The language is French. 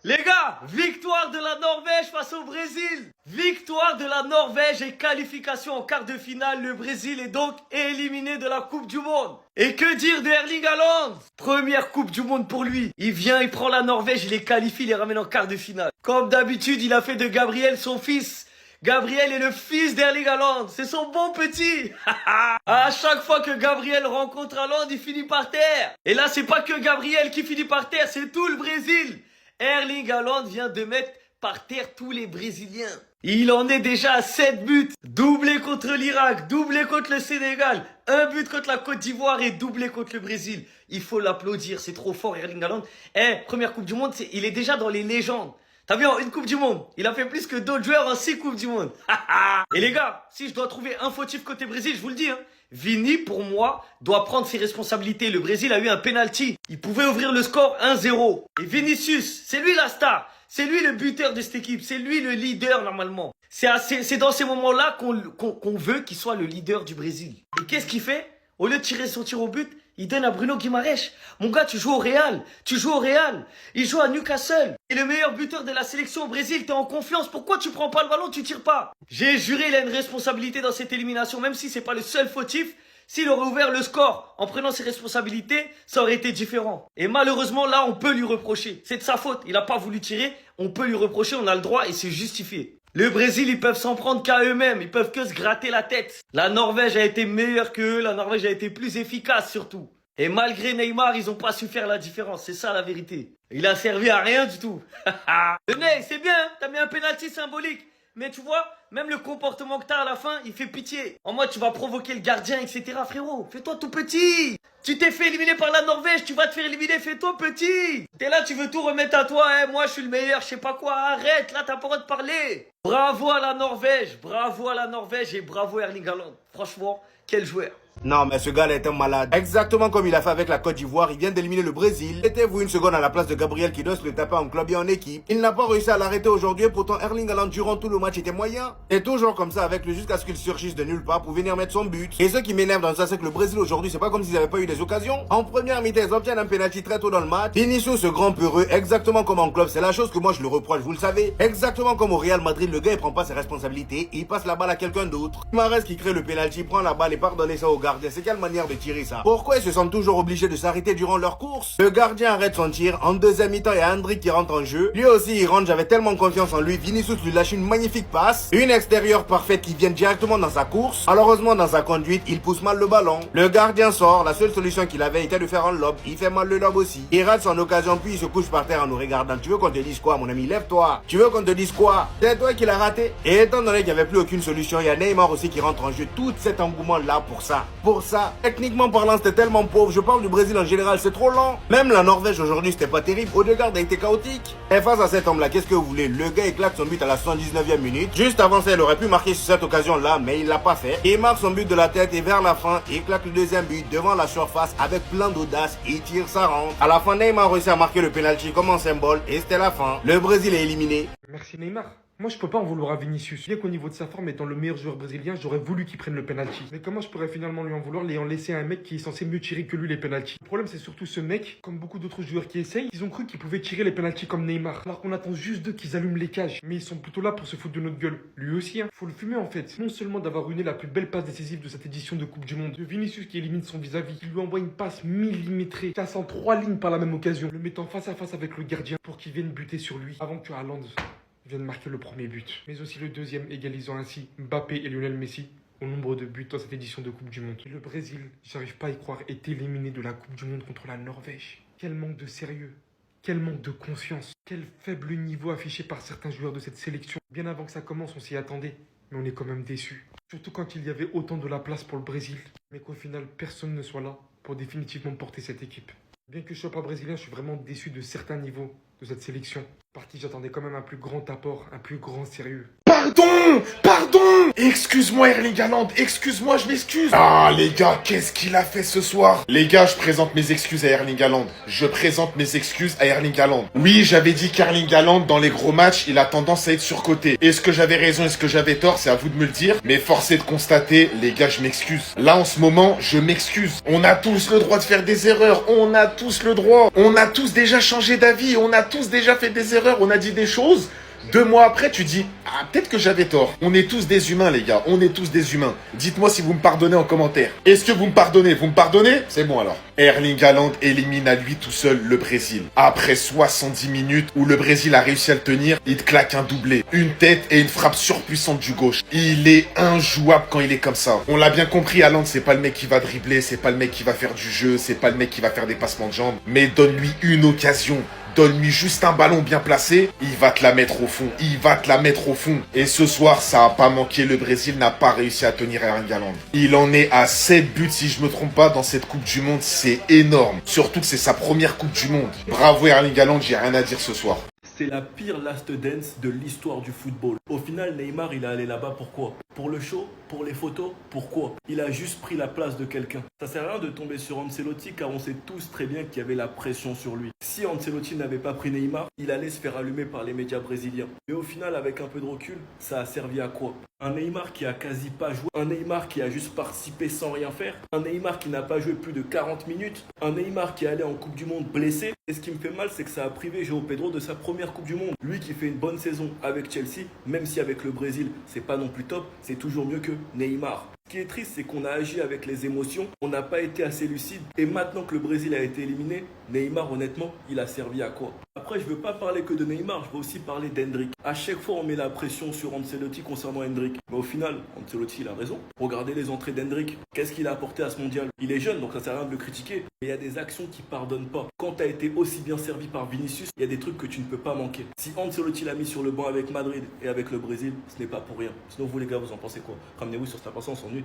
Les gars, victoire de la Norvège face au Brésil. Victoire de la Norvège et qualification en quart de finale. Le Brésil est donc éliminé de la Coupe du Monde. Et que dire de Erling Haaland? Première Coupe du Monde pour lui. Il vient, il prend la Norvège, il les qualifie, il les ramène en quart de finale. Comme d'habitude, il a fait de Gabriel son fils. Gabriel est le fils d'Erling Haaland. C'est son bon petit. À chaque fois que Gabriel rencontre Haaland, il finit par terre. Et là, c'est pas que Gabriel qui finit par terre, c'est tout le Brésil. Erling Haaland vient de mettre par terre tous les Brésiliens. Il en est déjà à 7 buts. Doublé contre l'Irak, doublé contre le Sénégal, un but contre la Côte d'Ivoire et doublé contre le Brésil. Il faut l'applaudir, c'est trop fort Erling Haaland. Première Coupe du Monde, il est déjà dans les légendes. T'as vu, en une Coupe du Monde, il a fait plus que d'autres joueurs en 6 Coupes du Monde. Et les gars, si je dois trouver un fautif côté Brésil, je vous le dis, Vini, pour moi, doit prendre ses responsabilités. Le Brésil a eu un penalty. Il pouvait ouvrir le score 1-0. Et Vinicius, c'est lui la star. C'est lui le buteur de cette équipe. C'est lui le leader, normalement. C'est dans ces moments-là qu'on veut qu'il soit le leader du Brésil. Et qu'est-ce qu'il fait? Au lieu de tirer son tir au but, il donne à Bruno Guimaraes. Mon gars, tu joues au Real. Tu joues au Real. Il joue à Newcastle. Il est le meilleur buteur de la sélection au Brésil. T'es en confiance. Pourquoi tu prends pas le ballon, tu tires pas? J'ai juré, il a une responsabilité dans cette élimination. Même si c'est pas le seul fautif. S'il aurait ouvert le score en prenant ses responsabilités, ça aurait été différent. Et malheureusement, là, on peut lui reprocher. C'est de sa faute. Il a pas voulu tirer. On peut lui reprocher. On a le droit et c'est justifié. Le Brésil, ils peuvent s'en prendre qu'à eux-mêmes. Ils peuvent que se gratter la tête. La Norvège a été meilleure qu'eux. La Norvège a été plus efficace surtout. Et malgré Neymar, ils ont pas su faire la différence. C'est ça la vérité. Il a servi à rien du tout. Le Ney, c'est bien. T'as mis un penalty symbolique. Mais tu vois, même le comportement que t'as à la fin, il fait pitié. En mode, tu vas provoquer le gardien, etc. Frérot, fais-toi tout petit. Tu t'es fait éliminer par la Norvège, tu vas te faire éliminer, fais-toi petit. T'es là, tu veux tout remettre à toi, moi je suis le meilleur, je sais pas quoi. Arrête, là t'as pas le droit de parler. Bravo à la Norvège et bravo Erling Haaland. Franchement, quel joueur. Non, mais ce gars-là est un malade. Exactement comme il a fait avec la Côte d'Ivoire, il vient d'éliminer le Brésil. Mettez-vous une seconde à la place de Gabriel qui doit se le taper en club et en équipe. Il n'a pas réussi à l'arrêter aujourd'hui, pourtant Erling Haaland durant tout le match était moyen. Et toujours comme ça avec lui jusqu'à ce qu'il surgisse de nulle part pour venir mettre son but. Et ce qui m'énerve dans ça, c'est que le Brésil aujourd'hui, c'est pas comme s'ils n'avaient pas eu des occasions. En première mi-temps, ils obtiennent un penalty très tôt dans le match. Vinicius, ce grand peureux, exactement comme en club, c'est la chose que moi je le reproche, vous le savez. Exactement comme au Real Madrid, le gars il prend pas ses responsabilités, il passe la balle à quelqu'un d'autre. Mahrez qui crée le penalty, prend la balle et part donner ça au gardien. C'est quelle manière de tirer ça? Pourquoi ils se sentent toujours obligés de s'arrêter durant leur course? Le gardien arrête son tir. En deuxième mi-temps, il y a Hendrick qui rentre en jeu. Lui aussi, il rentre. J'avais tellement confiance en lui. Vinicius lui lâche une magnifique passe. Une extérieure parfaite qui vient directement dans sa course. Malheureusement, dans sa conduite, il pousse mal le ballon. Le gardien sort. La seule solution qu'il avait était de faire un lob. Il fait mal le lob aussi. Il rate son occasion, puis il se couche par terre en nous regardant. Tu veux qu'on te dise quoi, mon ami? Lève-toi. Tu veux qu'on te dise quoi? C'est toi qui l'as raté. Et étant donné qu'il n'y avait plus aucune solution, il y a Neymar aussi qui rentre en jeu. Tout cet engouement-là pour ça. Techniquement parlant, c'était tellement pauvre. Je parle du Brésil en général, c'est trop lent. Même la Norvège aujourd'hui, c'était pas terrible. Odegaard a été chaotique. Et face à cet homme-là, qu'est-ce que vous voulez? Le gars éclate son but à la 79e minute. Juste avant ça, il aurait pu marquer sur cette occasion-là, mais il l'a pas fait. Il marque son but de la tête et vers la fin, il claque le deuxième but devant la surface avec plein d'audace. Il tire, ça rentre. À la fin, Neymar réussit à marquer le penalty comme un symbole et c'était la fin. Le Brésil est éliminé. Merci Neymar. Moi, je peux pas en vouloir à Vinicius. Bien qu'au niveau de sa forme, étant le meilleur joueur brésilien, j'aurais voulu qu'il prenne le penalty. Mais comment je pourrais finalement lui en vouloir, l'ayant laissé à un mec qui est censé mieux tirer que lui les penalties? Le problème, c'est surtout ce mec, comme beaucoup d'autres joueurs qui essayent, ils ont cru qu'ils pouvaient tirer les penalties comme Neymar. Alors qu'on attend juste d'eux qu'ils allument les cages. Mais ils sont plutôt là pour se foutre de notre gueule. Lui aussi, Faut le fumer en fait. Non seulement d'avoir ruiné la plus belle passe décisive de cette édition de Coupe du Monde, de Vinicius qui élimine son vis-à-vis, qui lui envoie une passe millimétrée, cassant 3 lignes par la même occasion, le mettant face à face avec le gardien pour qu'il vienne buter sur lui avant que Haaland vient de marquer le premier but, mais aussi le deuxième, égalisant ainsi Mbappé et Lionel Messi au nombre de buts dans cette édition de Coupe du Monde. Et le Brésil, j'arrive pas à y croire, est éliminé de la Coupe du Monde contre la Norvège. Quel manque de sérieux, quel manque de confiance, quel faible niveau affiché par certains joueurs de cette sélection. Bien avant que ça commence, on s'y attendait, mais on est quand même déçus. Surtout quand il y avait autant de la place pour le Brésil, mais qu'au final, personne ne soit là pour définitivement porter cette équipe. Bien que je sois pas brésilien, je suis vraiment déçu de certains niveaux de cette sélection, par qui j'attendais quand même un plus grand apport, un plus grand sérieux. Pardon. Excuse-moi Erling Haaland, excuse-moi, je m'excuse. Ah les gars, qu'est-ce qu'il a fait ce soir? Les gars, je présente mes excuses à Erling Haaland. Oui, j'avais dit qu'Erling Haaland, dans les gros matchs, il a tendance à être surcoté. Est-ce que j'avais raison, est-ce que j'avais tort? C'est à vous de me le dire. Mais force est de constater, les gars, je m'excuse. Là, en ce moment, je m'excuse. On a tous le droit de faire des erreurs. On a tous le droit. On a tous déjà changé d'avis. On a tous déjà fait des erreurs. On a dit des choses. 2 mois après, tu dis, ah, peut-être que j'avais tort. On est tous des humains, les gars. On est tous des humains. Dites-moi si vous me pardonnez en commentaire. Est-ce que vous me pardonnez? Vous me pardonnez? C'est bon alors. Erling Haaland élimine à lui tout seul le Brésil. Après 70 minutes où le Brésil a réussi à le tenir, il te claque un doublé. Une tête et une frappe surpuissante du gauche. Il est injouable quand il est comme ça. On l'a bien compris, Haaland, c'est pas le mec qui va dribbler, c'est pas le mec qui va faire du jeu, c'est pas le mec qui va faire des passements de jambes. Mais donne-lui une occasion. Donne-lui juste un ballon bien placé, il va te la mettre au fond. Et ce soir, ça a pas manqué. Le Brésil n'a pas réussi à tenir Erling Haaland. Il en est à 7 buts, si je me trompe pas, dans cette Coupe du Monde. C'est énorme. Surtout que c'est sa première Coupe du Monde. Bravo Erling Haaland, j'ai rien à dire ce soir. C'est la pire last dance de l'histoire du football. Au final, Neymar, il est allé là-bas pourquoi? Pour le show? Pour les photos? Pourquoi? Il a juste pris la place de quelqu'un. Ça sert à rien de tomber sur Ancelotti car on sait tous très bien qu'il y avait la pression sur lui. Si Ancelotti n'avait pas pris Neymar, il allait se faire allumer par les médias brésiliens. Mais au final, avec un peu de recul, ça a servi à quoi? Un Neymar qui a quasi pas joué, un Neymar qui a juste participé sans rien faire, un Neymar qui n'a pas joué plus de 40 minutes, un Neymar qui est allé en Coupe du Monde blessé. Et ce qui me fait mal, c'est que ça a privé João Pedro de sa première Coupe du Monde. Lui qui fait une bonne saison avec Chelsea, même si avec le Brésil, c'est pas non plus top, c'est toujours mieux que Neymar. Ce qui est triste, c'est qu'on a agi avec les émotions, on n'a pas été assez lucide. Et maintenant que le Brésil a été éliminé, Neymar, honnêtement, il a servi à quoi? Après, je veux pas parler que de Neymar, je veux aussi parler d'Hendrick. À chaque fois, on met la pression sur Ancelotti concernant Hendrick. Mais au final, Ancelotti, il a raison. Regardez les entrées d'Hendrick. Qu'est-ce qu'il a apporté à ce mondial? Il est jeune, donc ça sert à rien de le critiquer. Mais il y a des actions qui pardonnent pas. Quand tu as été aussi bien servi par Vinicius, il y a des trucs que tu ne peux pas manquer. Si Ancelotti l'a mis sur le banc avec Madrid et avec le Brésil, ce n'est pas pour rien. Sinon, vous les gars, vous en pensez quoi? Ramenez-vous sur cette on s'ennuie.